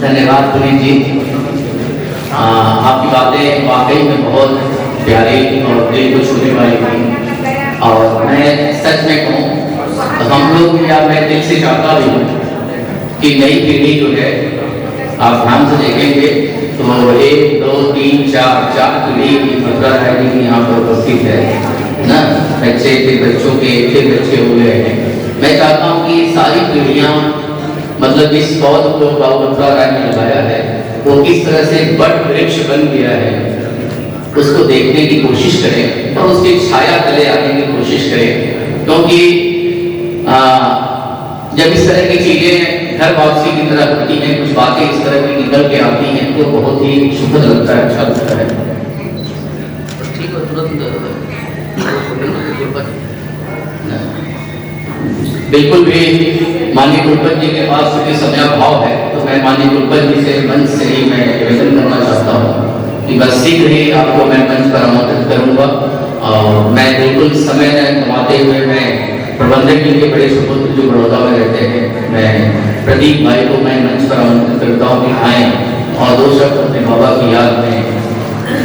धन्यवाद पुनीत जी। आपकी बातें वाकई में बहुत प्यारी और दिल को छूने वाली थी। और मैं सच में कहूँ तो हम लोग या मैं दिल से चाहता भी हूँ कि नई पीढ़ी जो है, आप ध्यान से देखेंगे तो 1, 2, 3, 4 पीढ़ी की मथुरा रानी की यहाँ पर उपस्थित है ना। बच्चे के बच्चों के फिर बच्चे हो गए हैं। मैं चाहता हूँ कि सारी पीढ़ियाँ मतलब इस पौध को मथुरा रानी ने लगाया है वो किस तरह से बट वृक्ष बन गया है उसको देखने की कोशिश करें और उसकी छाया तले आने की कोशिश करें। क्योंकि जब इस तरह की चीजें घर वापसी की तरह होती हैं, कुछ बातें इस तरह की निकल के आती हैं तो बहुत ही सुखद लगता है, अच्छा लगता है। बिल्कुल भी माननीय कुलपति जी के पास चूंकि समय भाव है तो मैं माननीय कुलपति जी से मंच से ही मैं निवेदन करना चाहता हूँ कि बस शीघ्र ही आपको मैं मंच पर आमंत्रित करूँगा। और मैं बिल्कुल समय न गंवाते हुए मैं प्रबंधक जी के बड़े सुपुत्र जो बड़ौदा में रहते हैं, मैं प्रदीप भाई को मैं मंच पर आमंत्रित करता हूँ कि आएँ और 2 शब्द अपने बाबा की याद में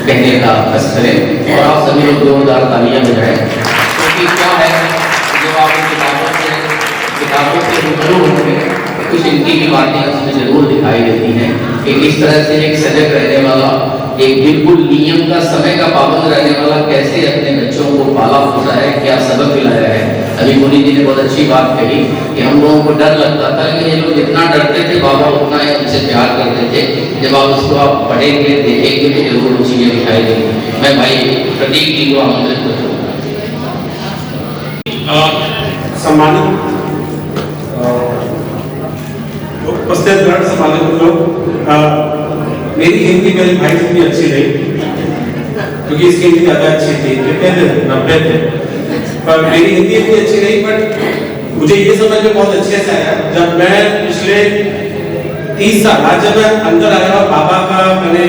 कहने का कष्ट करें और आप सभी लोग जोरदार तालियां बजाएं। क्योंकि क्या है जब आप किताबों से रूबरू होंगे कुछ इनकी भी बातें उसमें जरूर दिखाई देती हैं कि किस तरह से एक सजग रहने वाला, एक बिल्कुल नियम का, समय का पाबंद रहने वाला कैसे अपने बच्चों को पाला पोसा है, क्या सबक दिलाया है। अभी मुनि जी ने बहुत अच्छी बात कही कि हम लोगों को डर लगता था कि ये लोग जितना डरते थे बाबा उतना ही उनसे प्यार करते थे। जब आप उसको आप पढ़ेंगे देखेंगे तो जरूर वो चीजें दिखाई देंगी। मैं भाई प्रदीप जी को आमंत्रित करता हूँ। सम्मानित उपस्थित गण, सम्मानित लोग, मेरी हिंदी मेरे भाई से भी अच्छी रही क्योंकि इसकी हिंदी ज्यादा अच्छी थी, कितने थे 90 थे, पर मेरी हिंदी इतनी अच्छी रही। बट मुझे ये समझ में बहुत अच्छे से आया जब मैं पिछले 30 साल बाद जब मैं अंदर आया और बाबा का मैंने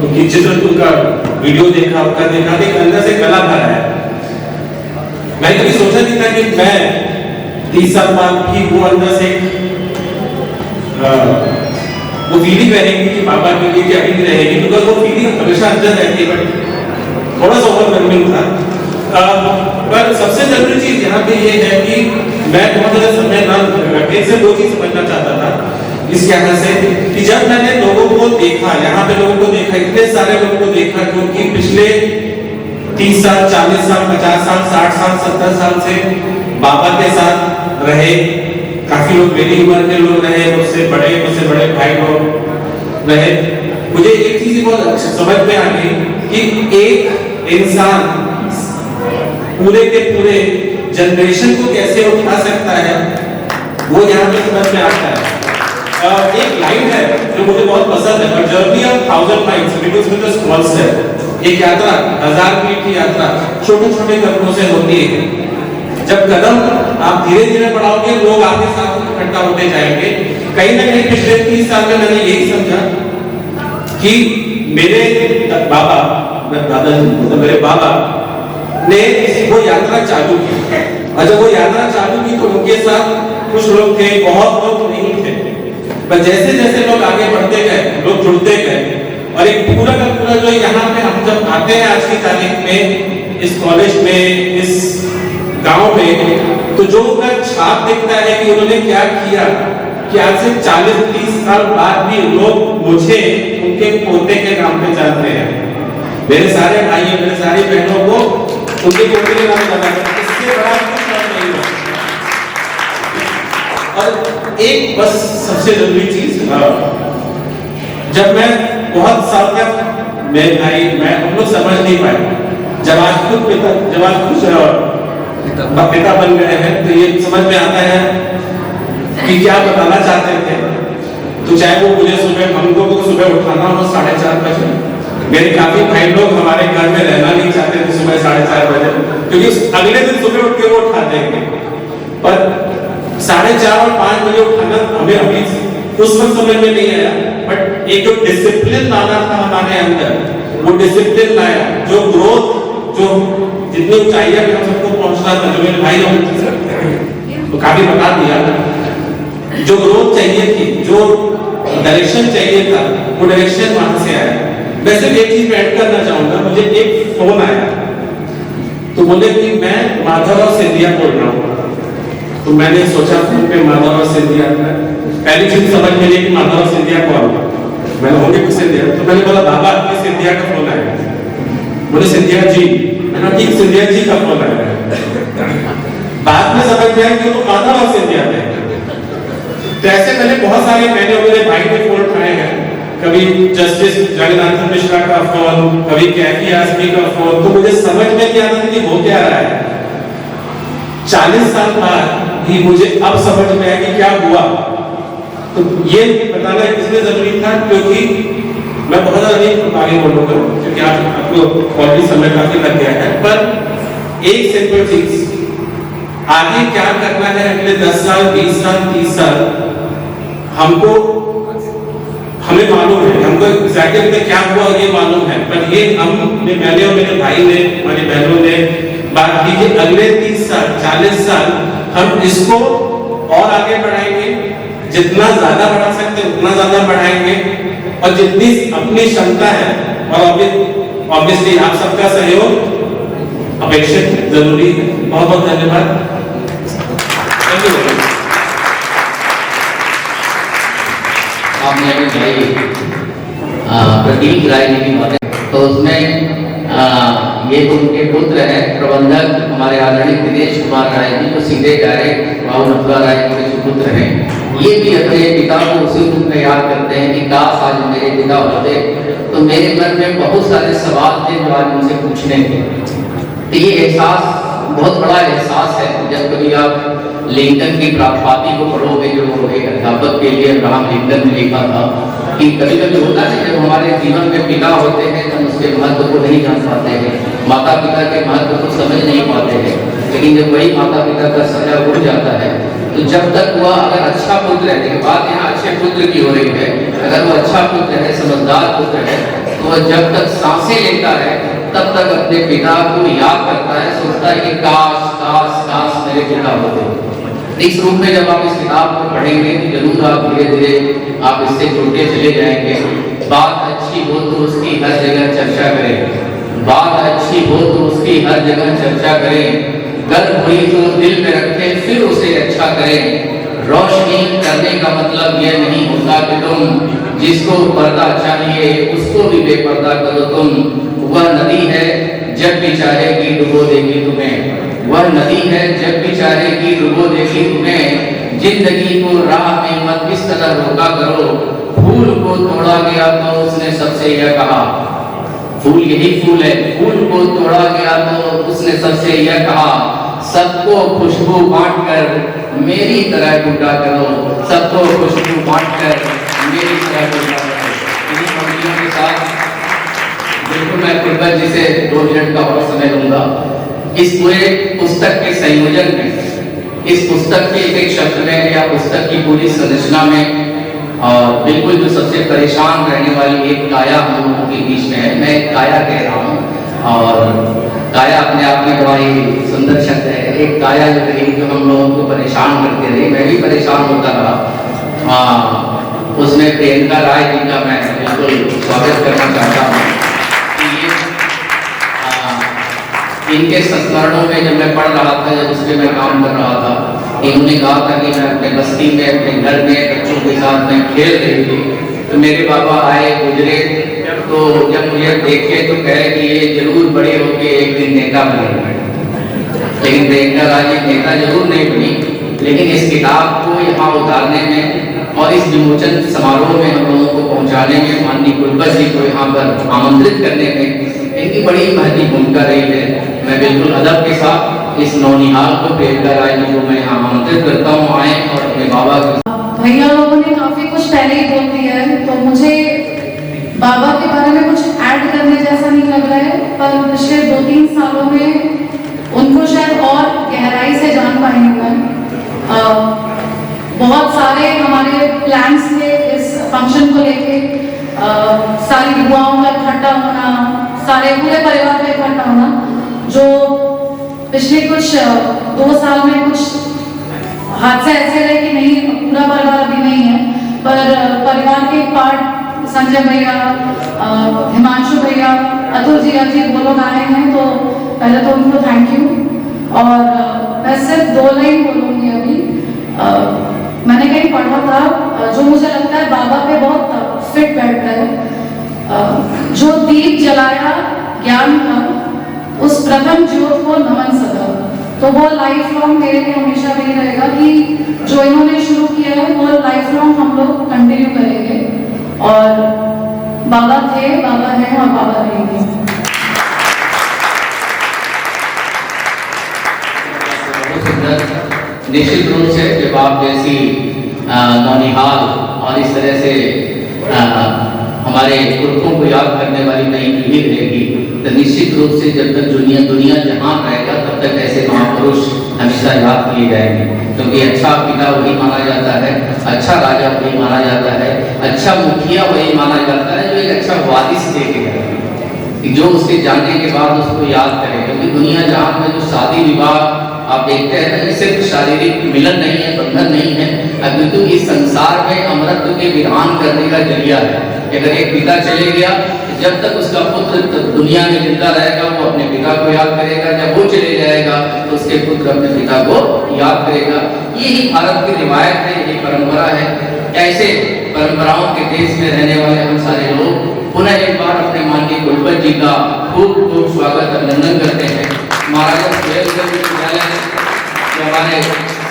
उनकी चित्र, उनका वीडियो देखा, उनका देखा तो अंदर से गला भरा है। मैंने कभी सोचा नहीं था कि मैं 30 साल बाद भी वो अंदर से वो फीलिंग रहेगी कि पापा के लिए क्या फीलिंग रहेगी, बिकॉज वो फीलिंग हमेशा अंदर रहती है। बट थोड़ा सा ओवरवेलमिंग था। पर सबसे जरूरी चीज यहाँ पे ये है कि मैं बहुत ज्यादा समय ना रखे से 2 चीज समझना चाहता था इस यहाँ से कि जब मैंने लोगों को देखा, यहाँ पे लोगों को देखा, इतने सारे लोगों को देखा जो कि पिछले 30 साल, 40 साल, 50 साल, 60 साल, 70 साल से बाबा के साथ रहे, काफी लोग मेरी उम्र के लोग रहे, मुझसे बड़े भाई लोग रहे। मुझे एक चीज बहुत अच्छी समझ में आ गई कि एक इंसान पूरे के पूरे जनरेशन को कैसे उठा सकता है, वो यहाँ पे समझ में आता है। एक लाइन है जो मुझे बहुत पसंद है, journey of 1000 miles begins with a small step. एक यात्रा 1000 मील की यात्रा छोटे छोटे कदमों से होती है। जब कदम आप धीरे धीरे बढ़ाओगे लोग आपके साथ इकट्ठा होते जाएंगे। कहीं ना कहीं पिछले 30 साल में मैंने यही समझा कि मेरे बाबा, मेरे बाबा ने वो यात्रा चालू की और जब वो यात्रा चालू की तो उनके साथ कुछ लोग थे, बहुत लोग नहीं थे, पर जैसे जैसे लोग आगे बढ़ते गए लोग जुड़ते गए और एक पूरा का पूरा जो यहाँ पे हम जब आते हैं आज की तारीख में इस कॉलेज में, इस गांव में, तो जो उनका छाप दिखता है कि उन्होंने क्या किया कि आज से 40-30 साल बाद भी लोग मुझे उनके पोते के नाम पे जानते हैं। मेरे सारे भाइयों, मेरे सारी बहनों को उनके पोते के नाम जानते हैं। इससे बड़ा कुछ नहीं है। और एक बस सबसे जरूरी चीज, जब मैं बहुत साल तक मेरे भाई मैं हम लोग समझ नहीं पाए, जब आज खुद पिता बन गए हैं तो ये समझ में आता है कि क्या बताना चाहते थे। तो चाहे वो मुझे सुबह, हम लोगों को सुबह उठाना हो 4:30 बजे, मेरे काफी भाई लोग हमारे घर में रहना नहीं चाहते थे सुबह 4:30 बजे, क्योंकि अगले दिन सुबह उठ के वो उठा देंगे। पर 4:30 और 5 बजे उठाना हमें अभी उस वक्त समझ में नहीं आया, बट एक जो डिसिप्लिन लाना था हमारे अंदर, वो डिसिप्लिन लाया। जो ग्रोथ, जो जितनी ऊंचाइयां पे हम सबको पहुंचना था, जो मेरे भाई लोग तो काफी बता दिया जो ग्रोथ चाहिए थी, जो डायरेक्शन चाहिए था, वो डायरेक्शन वहां से आया। मैं सिर्फ एक चीज ऐड करना चाहूंगा, मुझे एक फोन आया तो बोले कि मैं माधवराव सिंधिया बोल रहा हूँ। तो मैंने सोचा फोन पे माधवराव सिंधिया, पहली चीज समझ में आई कि माधवराव सिंधिया कौन, मैंने होंगे कुछ सिंधिया। तो मैंने बोला बाबा आपके सिंधिया का फोन आया। बोले सिंधिया जी, मैंने ठीक सिंधिया जी का फोन आया। बाद में समझ में आया कि वो माधवराव सिंधिया थे। तो ऐसे मैंने बहुत सारे, मैंने और मेरे भाई ने फोन उठाए हैं, कभी जस्टिस जगन्नाथन मिश्रा का फोन, कभी कैफी आजमी का फोन। तो मुझे समझ में क्या आता कि वो क्या रहा है। 40 साल बाद भी मुझे अब समझ में आया कि क्या हुआ। तो ये बताना इसलिए जरूरी था क्योंकि मैं बहुत ज्यादा नहीं आगे बोलूंगा क्योंकि आपको ऑलरेडी समय काफी लग गया है। पर एक सिंपल चीज, आगे क्या करना है अगले 10 साल, 20 साल, 30 साल, हमको हमें मालूम है, हमको एग्जैक्टली क्या हुआ ये मालूम है। पर ये मैंने और मेरे भाई ने, हमारी बहनों ने बात की कि अगले 30 साल, 40 साल हम इसको और आगे बढ़ाएंगे, जितना ज्यादा बढ़ा सकते हैं उतना ज्यादा बढ़ाएंगे, और जितनी अपनी क्षमता है, और ऑब्वियसली आप सबका सहयोग अपेक्षित जरूरी है। बहुत बहुत धन्यवाद। आपने अभी भाई प्रदीप राय जी की बातें, तो उसमें ये तो उनके पुत्र हैं प्रबंधक हमारे आदरणीय दिनेश कुमार राय जी, जो सीधे डायरेक्ट बाबू नथुला राय के सुपुत्र हैं। ये भी अपने पिता को उसी रूप में याद करते हैं कि काश आज मेरे पिता होते। तो मेरे मन में बहुत सारे सवाल थे जो आज उनसे पूछने थे। तो ये एहसास बहुत बड़ा एहसास है जब कभी आप लिंकन की प्राप्ति को पढ़ोगे, जो एक अध्यापक के लिए अब्राहम लिंकन ने लिखा था कि कभी कभी होता है जब हमारे जीवन में पिता होते हैं तो उसके महत्व को नहीं जान पाते हैं, माता पिता के महत्व को समझ नहीं पाते हैं। लेकिन जब वही माता पिता का समय उड़ जाता है तो जब तक वह अगर अच्छा पुत्र है, देखिए बात यहाँ अच्छे पुत्र की हो रही है, अगर वो अच्छा पुत्र है, समझदार पुत्र है, तो वह जब तक सांसें लेता है तब तक अपने पिता को याद करता है, सोचता है कि काश काश काश मेरे पिता होते। इस रूप में जब आप इस किताब को पढ़ेंगे तो जरूर आप धीरे धीरे आप इससे जुड़ते चले जाएंगे। बात अच्छी हो तो उसकी हर जगह चर्चा करें, बात अच्छी हो तो उसकी हर जगह चर्चा करें, गर्व हुई तो दिल में रखें फिर उसे अच्छा करें। रोशनी करने का मतलब यह नहीं होता कि तुम जिसको पर्दा चाहिए उसको भी बेपर्दा करो तुम। वह नदी है जब भी चाहेगी डुबो देगी तुम्हें, वह नदी है जब भी चाहेगी डुबो देगी तुम्हें। जिंदगी को राह में मत किस तरह रोका करो, फूल को तोड़ा गया तो उसने सबसे यह कहा, फूल यही फूल है, फूल को तोड़ा गया तो उसने सबसे यह कहा, सबको खुशबू बांटकर मेरी तरह टूटा करो, सबको खुशबू बांटकर मेरी तरह टूटा करो। इन्हीं पंक्तियों के साथ बिल्कुल मैं कृपा जी से 2 मिनट का और समय लूंगा। इस पूरे पुस्तक के संयोजन में, इस पुस्तक के एक शब्द में या पुस्तक की पूरी संरचना में और बिल्कुल जो सबसे परेशान रहने वाली एक काया हम लोगों के बीच में है, मैं काया कह रहा हूँ। और काया अपने आप में बड़ा ही सुंदर शब्द है। एक काया जो रही जो हम लोगों को परेशान करते रहे, मैं भी परेशान होता रहा। उसमें प्रियंका राय जी का मैं बिल्कुल स्वागत करना चाहता हूँ। इनके संस्मरणों में जब मैं पढ़ रहा था, जब उसमें मैं काम कर रहा था, इन्होंने कहा था कि मैं अपने बस्ती में अपने घर में बच्चों के साथ मैं खेल रही थी तो मेरे बाबा आए गुजरे, तो जब मुझे देखे तो कहे कि ये जरूर बड़े होके एक दिन नेता बनेंगे। लेकिन प्रियंका राय नेता जरूर नहीं बनी, लेकिन इस किताब को यहाँ उतारने में और इस विमोचन समारोह में हम लोगों को पहुँचाने में, माननीय कुलपति जी को यहाँ पर आमंत्रित करने में इनकी बड़ी महत्वपूर्ण भूमिका रही है। मैं बिल्कुल अदब के साथ इस नौनिहाल को प्रियंका राय जी को मैं यहाँ आमंत्रित करता हूँ, आए और अपने बाबा के। भैया लोगों ने काफी कुछ पहले ही बोल दिया है, तो मुझे बाबा के बारे में कुछ ऐड करने जैसा नहीं लग रहा है। पर पिछले 2-3 सालों में उनको शायद और गहराई से जान पाएंगे मैं। बहुत सारे हमारे प्लान्स थे इस फंक्शन को लेके, सारी बुआओं का इकट्ठा होना, सारे पूरे परिवार का इकट्ठा होना, जो पिछले कुछ 2 साल में कुछ हादसा ऐसे रहे कि नहीं पूरा परिवार अभी नहीं है, पर परिवार के एक पार्ट संजय भैया, हिमांशु भैया, अतुल जी, अजीत वो लोग आए हैं, तो पहले तो उनको थैंक यू। और मैं सिर्फ 2 लाइन बोलूँगी अभी। मैंने कहीं पढ़ा था जो मुझे लगता है बाबा पे बहुत फिट बैठता है, जो दीप जलाया ज्ञान का, उस प्रथम ज्योत को नमन सदा। तो वो लाइफ लॉन्ग मेरे लिए हमेशा वही रहेगा कि जो इन्होंने शुरू किया है वो लाइफ लॉन्ग हम लोग कंटिन्यू करेंगे। और बाबा थे, बाबा हैं और बाबा रहेंगे। निश्चित रूप से जब आप जैसी नौनिहाल और इस तरह से हमारे पुरखों को याद करने वाली नई पीढ़ी रहेगी, तो निश्चित रूप से जब तक दुनिया जहां रहेगा तब तक ऐसे महापुरुष हमेशा याद किए जाएंगे। क्योंकि अच्छा पिता वही माना जाता है, अच्छा राजा वही माना जाता है, अच्छा मुखिया वही माना जाता है जो एक अच्छा वारिस लेके जाए, जो उसके जाने के बाद उसको याद करे। क्योंकि दुनिया जहां में जो शादी विवाह आप देखते हैं ना, ये सिर्फ शारीरिक मिलन नहीं है, बंधन नहीं है, अपितु इस संसार में अमरत्व के विधान करने का जरिया है। अगर एक पिता चले गया, जब तक उसका पुत्र दुनिया में जिंदा रहेगा वो अपने पिता को याद करेगा, जब वो चले जाएगा तो उसके पुत्र अपने पिता को याद करेगा। यही भारत की रिवायत है, यही परंपरा है। ऐसे परंपराओं के देश में रहने वाले हम सारे लोग पुनः एक बार अपने माननीय कुलपति जी का खूब खूब स्वागत अभिनंदन करते हैं। महाराजा सुहेलदेव विश्वविद्यालय जो हमारे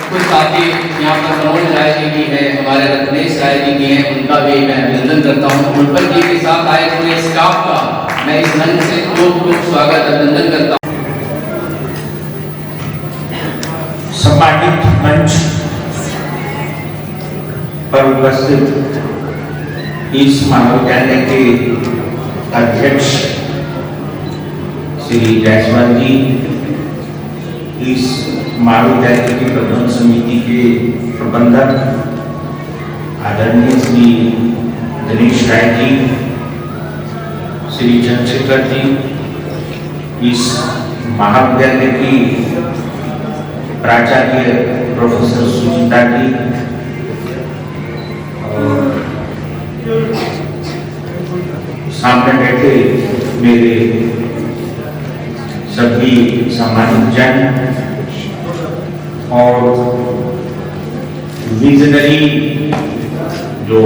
कुछ साथी यहाँ पर मनोज राय जी भी हैं, हमारे रत्नेश राय जी भी हैं, उनका भी मैं अभिनंदन करता हूँ। कुलपति जी के साथ आए पूरे स्टाफ का मैं इस मंच से खूब खूब स्वागत अभिनंदन करता हूँ। सम्मानित मंच पर उपस्थित इस महाविद्यालय के अध्यक्ष श्री जायसवाल जी, इस महाविद्यालय की प्रबंधन समिति के प्रबंधक आदरणीय श्री दिनेश राय जी, श्री चंद्रशेखर जी, इस महाविद्यालय की प्राचार्य प्रोफेसर सुचिता जी, सामने बैठे मेरे सभी सम्मानित जन और विजनरी जो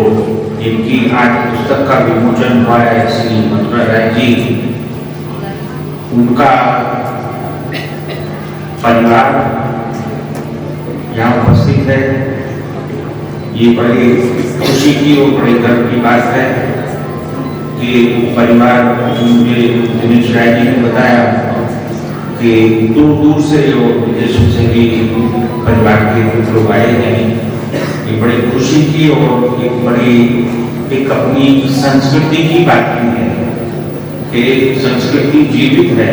इनकी आज पुस्तक का विमोचन हुआ है श्री मथुरा राय जी, उनका परिवार यहाँ उपस्थित है। ये बड़ी खुशी की और बड़े गर्व की बात है कि परिवार, मुझे दिनेश राय जी ने बताया कि दूर दूर से जो विदेशों से भी परिवार के लोग आए हैं। ये बड़ी खुशी की और एक बड़ी एक अपनी संस्कृति की बात भी है कि संस्कृति जीवित है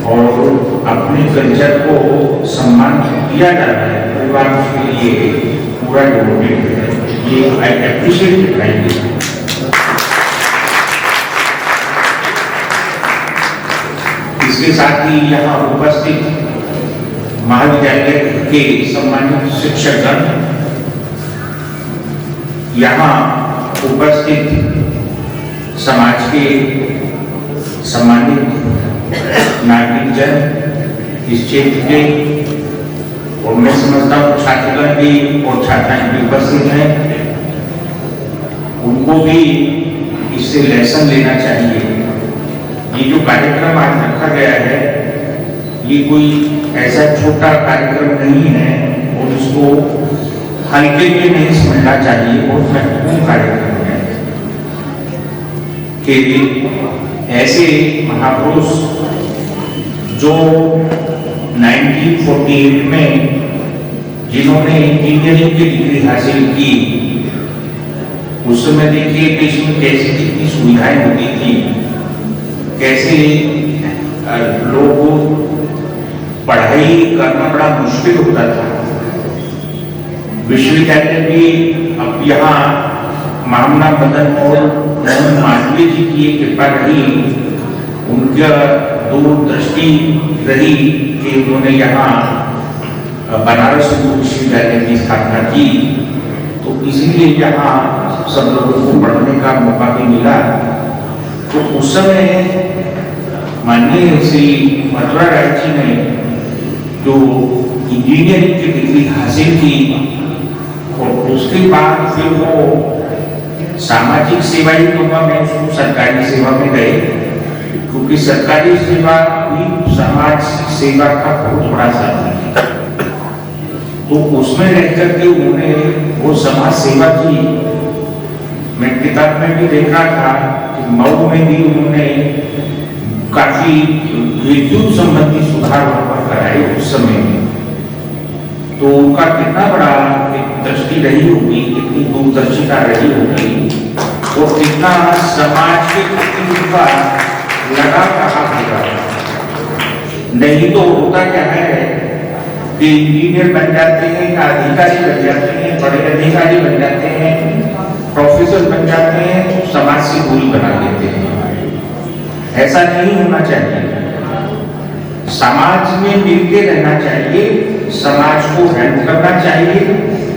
और अपने कल्चर को सम्मान दिया जा रहा है। परिवार उसके लिए पूरा डिवोटेड है। ये आई एप्रिशिएट इट। इसके साथ ही यहाँ उपस्थित महाविद्यालय के सम्मानित शिक्षकगण, यहाँ उपस्थित समाज के सम्मानित नागरिकजन, इस क्षेत्र के, और मैं समझता हूँ छात्रगण भी और छात्राएं भी उपस्थित हैं, उनको भी इससे लेसन लेना चाहिए। ये जो कार्यक्रम आज रखा गया है, ये कोई ऐसा छोटा कार्यक्रम नहीं है और इसको हल्के में नहीं समझना चाहिए। बहुत महत्वपूर्ण कार्यक्रम है कि ऐसे महापुरुष जो 1948 में जिन्होंने इंजीनियरिंग की डिग्री हासिल की, उस समय देखिए देश में कैसी कितनी सुविधाएं होती थी, कैसे लोगों को पढ़ाई करना बड़ा मुश्किल होता था। विश्वविद्यालय भी अब यहाँ मामला मदन मोहन मालवीय जी की कृपा रही, उनका दूरदृष्टि रही कि उन्होंने यहाँ बनारस हिंदू विश्वविद्यालय की स्थापना की, तो इसीलिए यहाँ सब लोगों को पढ़ने का मौका भी मिला। तो उस समय माननीय श्री मथुरा राय जी ने जो इंजीनियरिंग की डिग्री हासिल की और उसके बाद फिर वो सामाजिक सेवा ही कहूँगा मैं उसको, सरकारी सेवा में गए, क्योंकि सरकारी सेवा भी समाज सेवा का बहुत बड़ा साधन है। तो उसमें रह करके उन्होंने वो समाज सेवा की। मैं किताब में भी देख रहा था कि मऊ में भी उन्होंने काफी विद्युत संबंधी सुधार वहां पर कराए उस समय में। तो उनका कितना बड़ा दृष्टि रही होगी, कितनी दूरदर्शिता रही होगी, और कितना समाज के प्रति उनका लगाव रहा होगा। नहीं तो होता क्या है कि इंजीनियर बन जाते हैं, अधिकारी बन जाते हैं, बड़े अधिकारी बन जाते हैं, प्रोफेसर बन जाते हैं, तो समाज से दूरी बना देते हैं। ऐसा नहीं होना चाहिए। समाज में मिलकर रहना चाहिए, समाज को हेल्प करना चाहिए,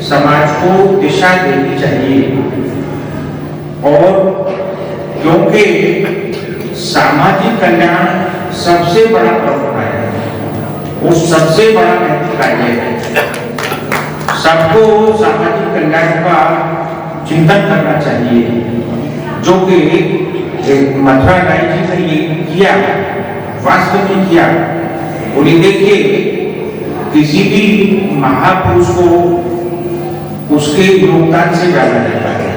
समाज को दिशा देनी चाहिए। और क्योंकि सामाजिक कल्याण सबसे बड़ा प्रश्न है, वो सबसे बड़ा नैतिक कार्य है। सबको सामाजिक कल्याण का चिंतन करना चाहिए, जो कि मथुरा राय जी ने ये किया, वास्तव में किया। और ये देखिए, किसी भी महापुरुष को उसके योगदान से जाना जाता है।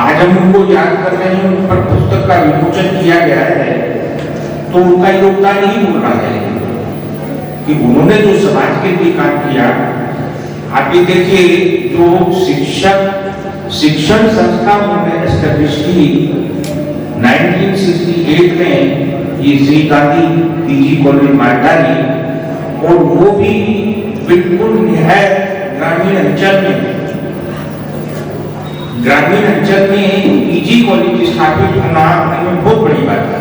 आज हम उनको याद कर रहे हैं, उन पर पुस्तक का विमोचन किया गया है, तो उनका योगदान ही बोल रहा है कि उन्होंने जो समाज के लिए काम किया। आप ये देखिए, जो शिक्षण संस्था उन्होंने एस्टेब्लिश की 1968 में, ये श्री गांधी पीजी कॉलेज मालदारी, और वो भी बिल्कुल निहायत ग्रामीण अंचल में पीजी कॉलेज स्थापित होना अपने में बहुत बड़ी बात है।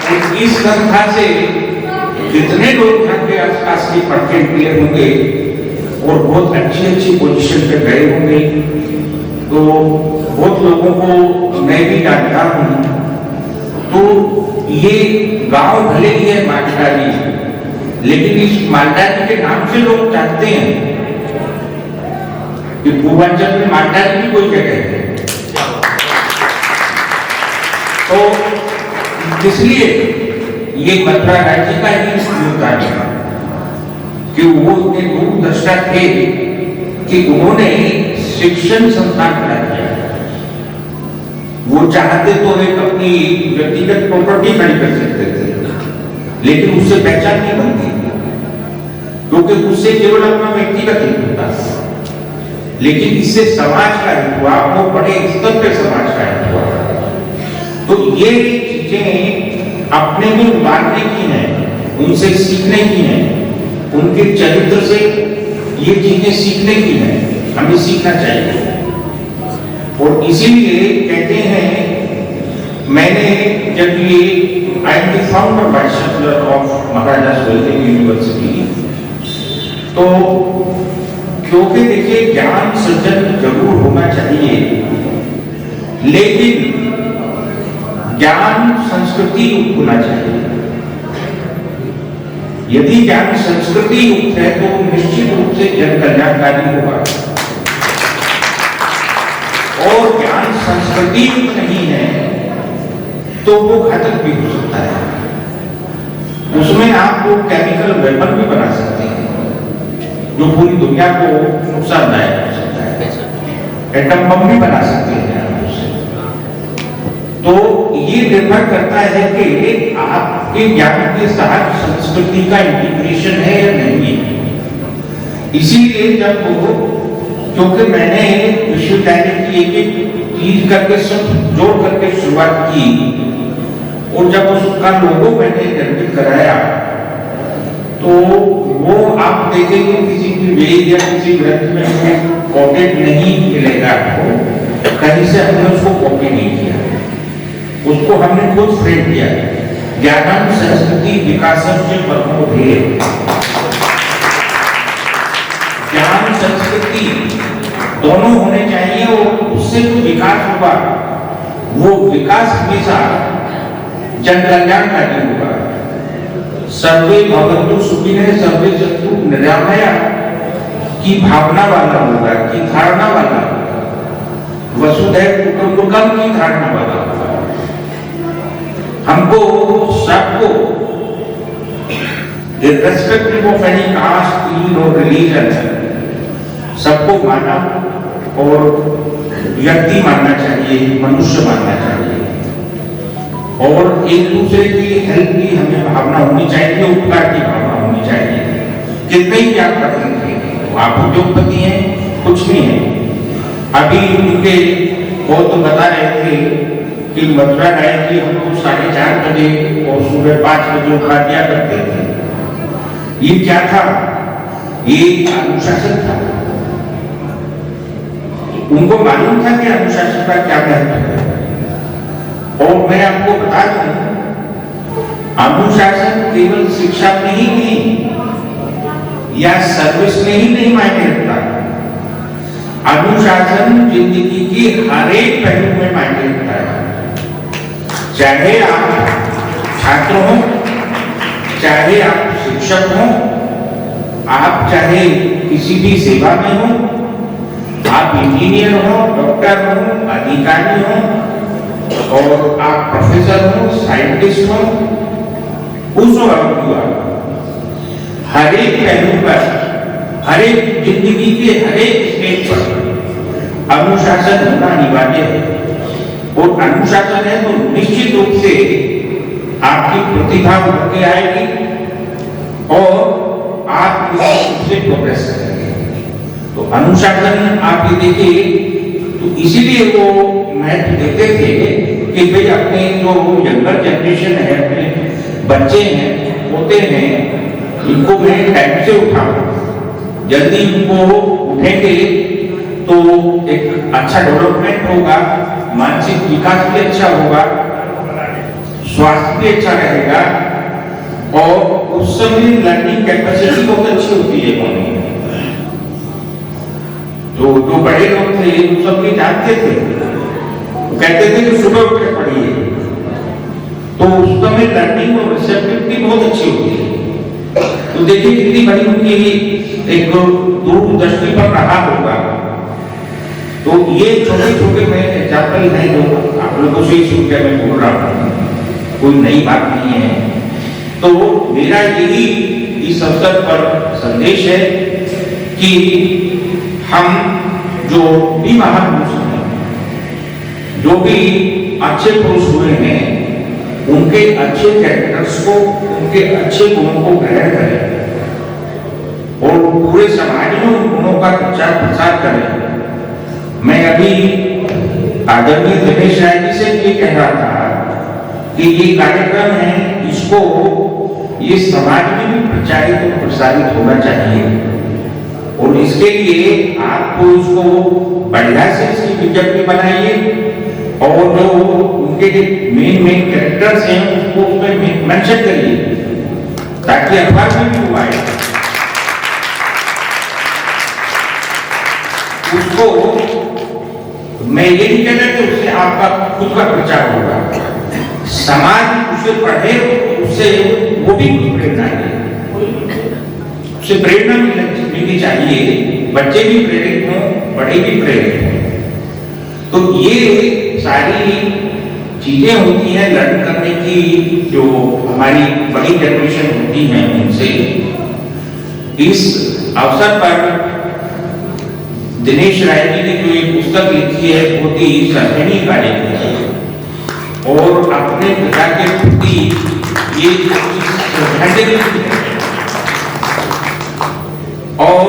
और इस संस्था से जितने लोग यहाँ के आसपास के पढ़ते निकले होंगे और बहुत अच्छी पोजीशन पे गए होंगे, तो बहुत लोगों को मैं भी जानता हूँ। तो ये गांव भले ही है मालदारी, लेकिन इस मालदारी के नाम से लोग जानते हैं कि पूर्वांचल में मालदारी की कोई जगह है। तो इसलिए ये मथुरा राय जी का ही योगदान है कि वो इतने दूरदर्शिता थे कि उन्होंने शिक्षण संस्थान खड़ा किया। वो चाहते तो एक अपनी व्यक्तिगत प्रॉपर्टी खड़ी कर सकते थे, लेकिन उससे पहचान नहीं बनती, क्योंकि उससे केवल अपना व्यक्तिगत हित होता, लेकिन इससे समाज का हित हुआ, वो बड़े स्तर पर समाज का हित हुआ। तो ये चीजें अपने में उतारने की हैं, उनसे सीखने की हैं, उनके चरित्र से ये चीजें सीखने की हैं, हमें सीखना चाहिए। और इसीलिए कहते हैं, मैंने जब ये I am the founder vice chancellor of Maharaja Suheldev university, तो क्योंकि देखिए ज्ञान सृजन जरूर होना चाहिए, लेकिन ज्ञान संस्कृति युक्त होना चाहिए। यदि ज्ञान संस्कृति युक्त है तो निश्चित रूप से जन कल्याणकारी होगा, और ज्ञान संस्कृति युक्त नहीं है तो वो घातक भी हो सकता है। उसमें आप वो केमिकल वेपन भी बना सकते हैं जो पूरी दुनिया को नुकसानदायक हो सकता है। एटम बम भी बना सकते हैं आप उससे। तो ये निर्भर करता है कि आपके ज्ञान के साथ संस्कृति का इंटीग्रेशन है या नहीं है। इसीलिए जब वो, क्योंकि मैंने विश्वविद्यालय की एक चीज करके सब जोड़ करके शुरुआत की, और जब उसका लोगो मैंने निर्मित कराया, तो वो आप देखेंगे किसी भी वेद या किसी ग्रंथ में वो कॉपी नहीं मिलेगा आपको, कहीं से हमने उसको कॉपी नहीं किया, उसको हमने खुद फ्रेम किया। ज्ञानम संस्कृति विकासम च परमो ध्येय। ज्ञान संस्कृति दोनों होने चाहिए और उससे जो विकास होगा वो विकास हमेशा जन कल्याणकारी होगा। सर्वे भवन्तु सुखिनः सर्वे सन्तु निरामया की भावना वाला होगा, की धारणा वाला होगा, वसुधैव कुटुंबकम की धारणा वाला होगा। हमको सबको irrespective of any caste, creed or religion सबको मानव और व्यक्ति मानना चाहिए, मनुष्य मानना चाहिए और एक दूसरे की हेल्प की हमें भावना होनी चाहिए, उपकार की भावना होनी चाहिए। कितने ही आप पढ़ेंगे, आप उद्योगपति हैं, कुछ नहीं है। अभी उनके वो तो बता रहे थे कि मथुरा राय जी हमको 4:30 बजे और सुबह 5 बजे उठा दिया करते थे। ये क्या था? ये अनुशासन था। उनको मालूम था कि अनुशासन का क्या महत्व है। और मैं आपको बता दूं, अनुशासन केवल शिक्षा में ही नहीं या सर्विस में ही नहीं मायने रखता। अनुशासन जिंदगी की हर एक पहलू में मायने रखता है। चाहे आप छात्र हो, चाहे आप शिक्षक हो, आप चाहे किसी भी सेवा में हो, आप इंजीनियर हो, डॉक्टर हो, अधिकारी हो और आप प्रोफेसर हो, साइंटिस्ट हो, उस वक्त हर एक पहलू पर, हर एक जिंदगी के हर एक स्टेज पर अनुशासन होना अनिवार्य है। और अनुशासन है तो निश्चित रूप से आपकी प्रतिभा उभर के आएगी और आप उससे प्रोग्रेस करेंगे। तो अनुशासन आप ये देखिए, तो इसीलिए वो महत्व देते थे कि भाई अपने जो यंगर जनरेशन है, अपने बच्चे हैं, पोते हैं, इनको मैं टाइम से उठाऊं। जल्दी इनको उठेंगे तो एक अच्छा डेवलपमेंट होगा, मानसिक विकास भी अच्छा होगा, स्वास्थ्य भी अच्छा रहेगा और उस समय लर्निंग कैपेसिटी बहुत अच्छी होती है। जो बड़े लोग थे वो सब भी जानते थे, वो कहते थे कि सुबह उठ के पढ़िए, तो उस समय लर्निंग और रिसेप्टिविटी बहुत अच्छी होती है। तो देखिए कितनी बड़ी उनकी एक दूरदृष्टि पर रहा होगा। तो ये छोटे छोटे मैं एग्जाम्पल हैं जो आप लोगों से सुन के मैं बोल रहा हूँ, कोई नई बात नहीं है। तो मेरा यही इस अवसर पर संदेश है कि हम जो भी महापुरुष हैं, जो भी अच्छे पुरुष हुए हैं, उनके अच्छे कैरेक्टर्स को, उनके अच्छे गुणों को ग्रहण करें और पूरे समाज में उन गुणों का प्रचार प्रसार करें। मैं अभी आदरणीय दिनेश राय जी से ये कह रहा था कि ये कार्यक्रम है, इसको ये समाज में भी प्रचारित और प्रसारित होना चाहिए और इसके लिए आपको इसको बढ़िया से इसकी विज्ञप्ति बनाइए और जो उनके मेन कैरेक्टर्स हैं उसको उसमें मेंशन करिए ताकि अखबार में भी वो आए। उसको मैं ये नहीं कहता कि उससे आपका खुद का प्रचार होगा, समाज उसे पढ़े, उससे वो भी कुछ प्रेरणा ले, उससे प्रेरणा मिलनी चाहिए, बच्चे भी प्रेरित हों, बड़े भी प्रेरित हों। तो ये सारी चीजें होती हैं लर्न करने की, जो हमारी बड़ी जनरेशन होती है उनसे। इस अवसर पर दिनेश राय जी ने जो एक पुस्तक लिखी है बहुत ही सराहनीय कार्य किया है और अपने पिता के प्रति ये श्रद्धांजलि है और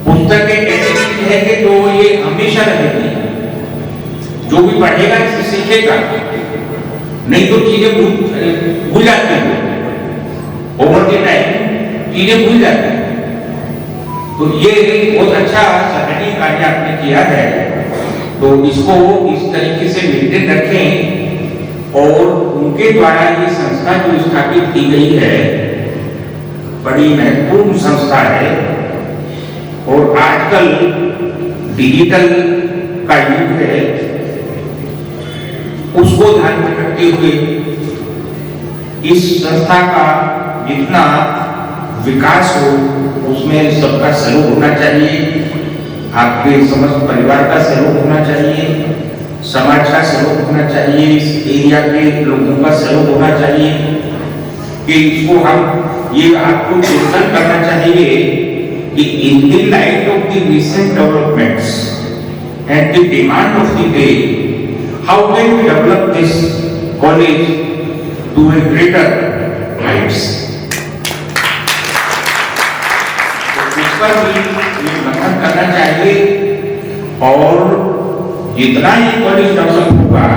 पुस्तक एक ऐसी चीज है कि जो ये हमेशा रहेगी, जो भी पढ़ेगा इससे सीखेगा, नहीं तो चीजें भूल जाती हैं, ओवर द टाइम चीजें भूल जाती हैं। तो ये बहुत अच्छा सराहनीय कार्य आपने किया है, तो इसको इस तरीके से मेंटेन रखें और उनके द्वारा ये संस्था जो स्थापित की गई है बड़ी महत्वपूर्ण संस्था है। और आजकल डिजिटल का युग है, उसको ध्यान में रखते हुए इस संस्था का जितना विकास हो उसमें सबका सहयोग होना चाहिए, आपके समस्त परिवार का सहयोग होना चाहिए, समाज का सहयोग होना चाहिए, इस एरिया के लोगों का सहयोग होना चाहिए कि इसको हम ये आपको चिंतन करना चाहिए कि in the light of the recent developments and the demand of the day, how can we develop this college to a greater heights. इस पर भी मंथन करना चाहिए और जितना ये कॉलेज डेवलप होगा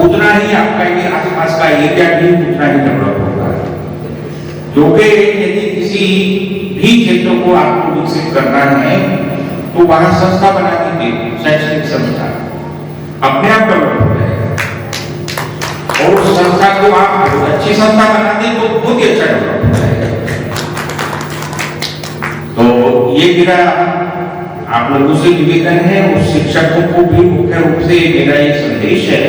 उतना ही आपका ये आसपास का एरिया भी उतना ही डेवलप होगा। क्योंकि यदि किसी भी क्षेत्र को आपको विकसित करना है तो वहां संस्था बना दीजिए, शैक्षणिक संस्था अपने आप डेवलप हो जाएगा। और उस संस्था को आप अच्छी संस्था बना दें तो बहुत ही अच्छा डेवलप हो जाएगा। तो ये मेरा आप लोगों से निवेदन है, उस शिक्षकों को भी मुख्य रूप से मेरा ये संदेश है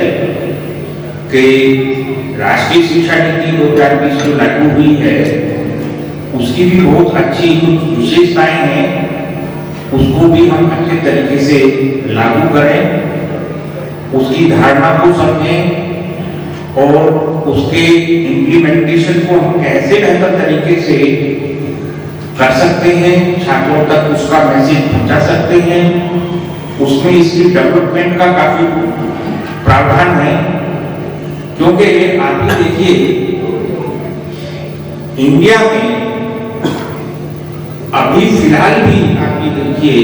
कि राष्ट्रीय शिक्षा नीति 2020 जो लागू हुई है उसकी भी बहुत अच्छी कुछ विशेषताएं हैं, उसको भी हम अच्छे तरीके से लागू करें, उसकी धारणा को समझें और उसके इम्प्लीमेंटेशन को हम कैसे बेहतर तरीके से कर सकते हैं, छात्रों तक उसका मैसेज पहुंचा सकते हैं। उसमें इसकी डेवलपमेंट का काफी प्रावधान है। क्योंकि आप ये देखिए इंडिया में अभी फिलहाल भी आप ये देखिए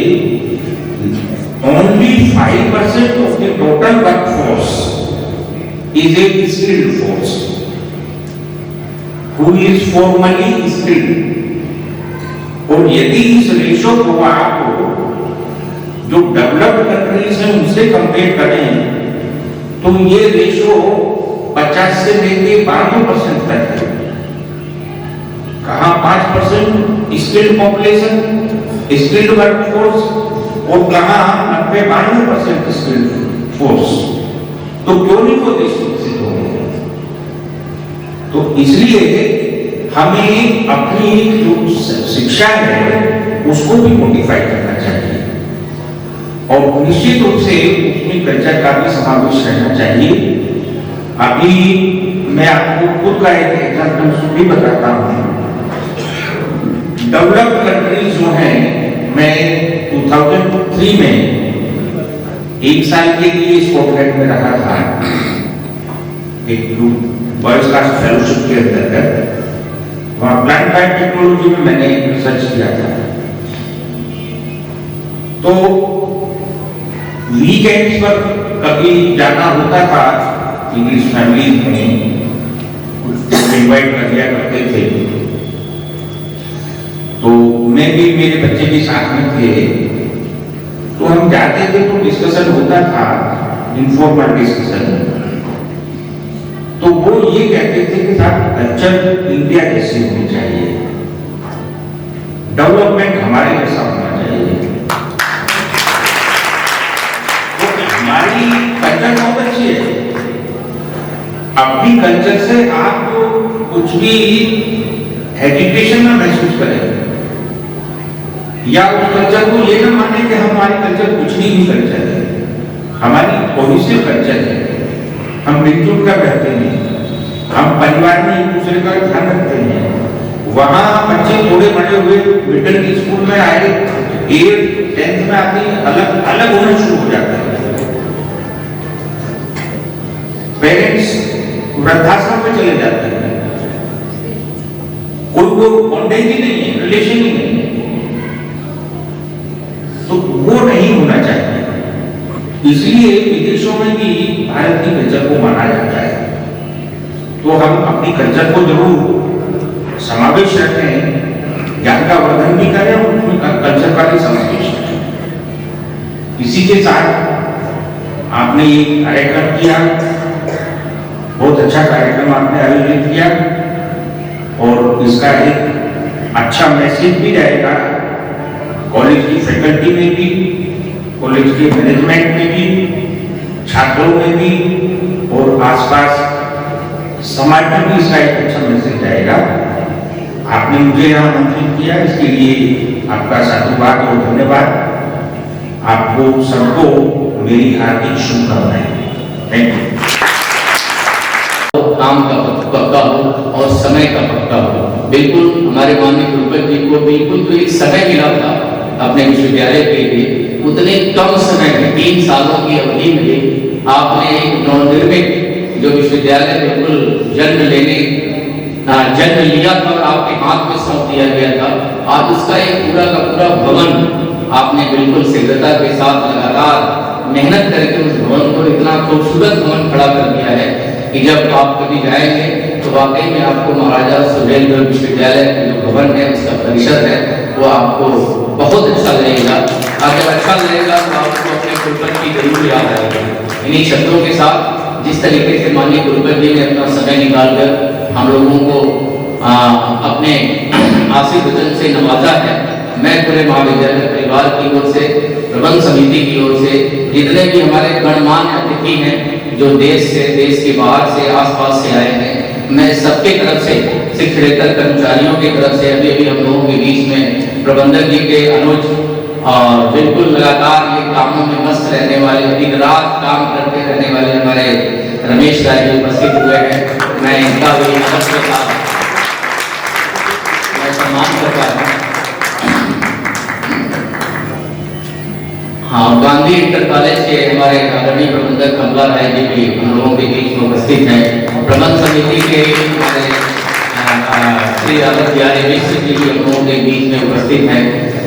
only 5% of the total workforce is a skilled force who is formally skilled. और यदि इस रेशो को आप जो डेवलप्ड कंट्रीज हैं उनसे कंपेयर करें तो ये रेशो 50 से लेके 92% तक है। कहां 5% स्किल्ड पॉपुलेशन, स्किल्ड वर्कफोर्स और कहां 90-92% स्किल्ड फोर्स। तो क्यों नहीं वो देश विकसित होंगे? तो इसलिए हमें अपनी जो शिक्षा है उसको भी मॉडिफाई करना चाहिए और निश्चित रूप से उसमें कल्चर का भी समावेश रहना चाहिए। अभी मैं आपको खुद का एक एग्जाम्पल भी बताता हूँ। डेवलप्ड कंट्रीज जो हैं, मैं 2003 में 1 साल के लिए स्कॉटलैंड में रहा था एक बॉयज क्लास फेलोशिप के अंतर्गत। वहां प्लांट बायोटेक्नोलॉजी में मैंने रिसर्च किया था। तो वीकेंड्स पर कभी जाना होता था, इंग्लिश फैमिलीज में इनवाइट कर दिया करते थे। तो मैं भी मेरे बच्चे भी साथ में थे, तो हम जाते थे तो डिस्कशन होता था, इनफॉर्मल डिस्कशन। तो वो ये कहते थे कि साहब कल्चर इंडिया जैसी होनी चाहिए, डेवलपमेंट हमारे जैसा होना चाहिए। तो हमारी कल्चर बहुत अच्छी है। अपनी कल्चर से आप कुछ भी एजुकेशन में महसूस करें या उस कल्चर को ये ना माने कि हमारी कल्चर कुछ नहीं कल्चर है, हमारी कोहेसिव कल्चर है। हम मिलजुल कर रहते हैं, हम परिवार में एक दूसरे का ध्यान रखते हैं। वहां बच्चे थोड़े बड़े हुए मिडिल स्कूल में आए, 8th 10th में आते हैं, अलग अलग होना शुरू हो जाता है। पेरेंट्स वृद्धाश्रम में चले जाते हैं, कोई बॉन्डेज ही नहीं है, रिलेशन ही नहीं है। तो वो नहीं होना चाहिए। इसलिए विदेशों में भी भारत की कल्चर को माना जाता है। तो हम अपनी कल्चर को जरूर समावेश रखें, ज्ञान का वर्धन भी करें और उसमें कल्चर का भी समावेश करें। इसी के साथ आपने एक कार्यक्रम किया बहुत अच्छा कार्यक्रम आपने आयोजित किया और इसका एक अच्छा मैसेज भी रहेगा कॉलेज की फैकल्टी में भी, कॉलेज के मैनेजमेंट में भी, छात्रों में भी और आसपास समाज में भी इसका एक अच्छा मैसेज जाएगा। आपने मुझे यहाँ आमंत्रित किया, इसके लिए आपका साधुवाद और धन्यवाद। आपको सबको मेरी हार्दिक शुभकामनाएं। Thank you. काम का पक्का हो और समय का पक्का हो। बिल्कुल हमारे माननीय कुलपति जी को बिल्कुल जो एक समय मिला था अपने विश्वविद्यालय के लिए, उतने कम समय में 3 सालों की अवधि में आपने एक नवनिर्मित जो विश्वविद्यालय बिल्कुल जन्म लिया था और आपके हाथ में सौंप दिया गया था, आज उसका एक पूरा का पूरा भवन आपने बिल्कुल शीघ्रता के साथ लगातार मेहनत करके उस भवन को इतना खूबसूरत भवन खड़ा कर दिया है कि जब आप कभी जाएंगे तो वाकई में आपको महाराजा सुहेलदेव विश्वविद्यालय का जो भवन है, उसका परिसर है, वो आपको बहुत अच्छा लगेगा। अगर अच्छा लगेगा तो आपको अपने कुलपति की जरूर याद आएगी। इन्हीं शब्दों के साथ जिस तरीके से माननीय कुलपति जी ने अपना समय निकालकर हम लोगों को अपने आशीर्वचन से नवाजा है, मैं पूरे महाविद्यालय परिवार की ओर से, प्रबंध समिति की ओर से, जितने भी हमारे गणमान्य अतिथि हैं जो देश से, देश के बाहर से, आसपास से आए हैं, मैं सबके तरफ से, शिक्षकेतर कर्मचारियों की तरफ से, अभी हम लोगों के बीच में प्रबंधक जी के अनुज और बिल्कुल लगातार ये कामों में मस्त रहने वाले, दिन रात काम करते रहने वाले हमारे रमेश राय जी उपस्थित हुए हैं। मैं इनका भी नमस्कार के साथ मैं सम्मान करता हूँ। हाँ, गांधी इंटर कॉलेज के हमारे आदरणीय प्रबंधक कमला राय जी भी हम लोगों के बीच में उपस्थित हैं। प्रबंध समिति के हमारे श्री आदर बिहारी मिश्र जी भी हम लोगों के बीच में उपस्थित हैं।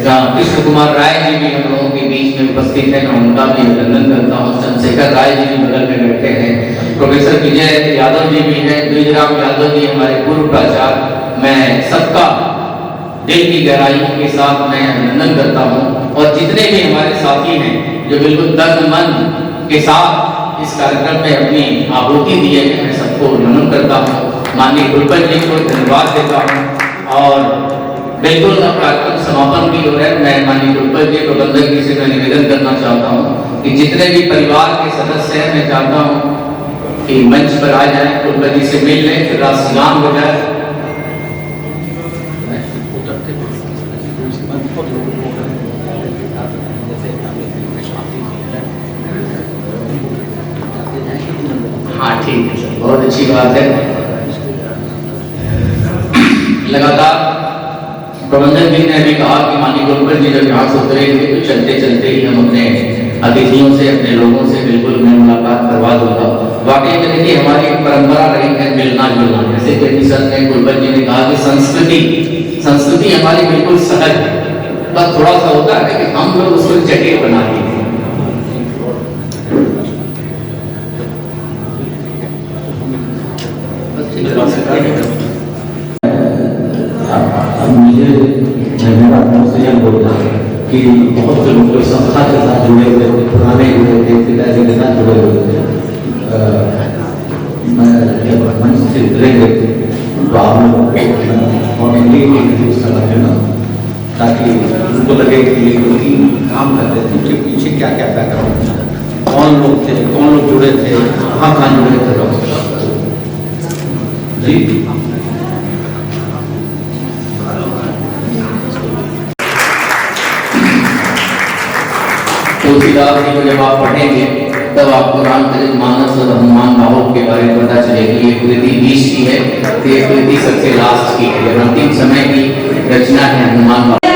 कृष्ण कुमार राय जी भी हम लोगों के बीच में उपस्थित हैं, मैं उनका भी अभिनंदन करता हूँ। चंद्रशेखर राय जी भी बगल में बैठे हैं। प्रोफेसर विजय यादव जी भी हैं, द्विजराम यादव जी हमारे पूर्व प्राचार्य। मैं सबका दिल की गहराइयों के साथ मैं अभिनंदन करता हूँ और जितने भी हमारे साथी हैं जो बिल्कुल तन मन के साथ इस कार्यक्रम में अपनी आहुति दिए हैं, मैं सबको नमन करता हूँ। माननीय कुलपति जी को धन्यवाद देता हूँ और बिल्कुल अब कार्यक्रम समापन की ओर है। मैं माननीय कुलपति जी, प्रबंधक जी से मैं निवेदन करना चाहता हूँ कि जितने भी परिवार के सदस्य हैं, मैं चाहता हूँ कि मंच पर आ जाए, कुलपति जी से मिल लें, फिर राष्ट्रगान हो जाए। हाँ ठीक है सर, बहुत अच्छी बात है। लगातार प्रबंधक जी ने अभी कहा कि माननीय कुलपति जी जब यहाँ से उतरेंगे तो चलते चलते ही हम अपने अतिथियों से, अपने लोगों से बिल्कुल मैं मुलाकात करवा दूंगा। वाकई में देखिए हमारी परंपरा रही है मिलना जुलना, जैसे कि सर ने, कुलपति जी ने कहा कि संस्कृति हमारी बिल्कुल सहज है, बस थोड़ा सा होता है कि हम लोग उसको जटिल बना दिए। मुझे मेरा आपसे यह बोलना है कि बहुत से लोग संस्था के साथ जुड़े हुए थे, पुराने जुड़े थे, पिताजी के साथ जुड़े हुए थे। मैं जब मंच से उतरेंगे तो आप लोगों को इंट्रोड्यूस करना चाहिए, ताकि उनको लगे कि ये लोग काम करते थे, उनके पीछे क्या क्या बैकग्राउंड था, कौन लोग थे, कौन लोग जुड़े थे, कहाँ जुड़े थे लोग जी। तुलसीदास जी को जब आप पढ़ेंगे तब आपको रामचरित मानस और हनुमान बाहु के बारे में पता चलेगी। ये कृति 20 की है, ये कृति सबसे लास्ट की है, अंतिम समय की रचना है हनुमान बाहु।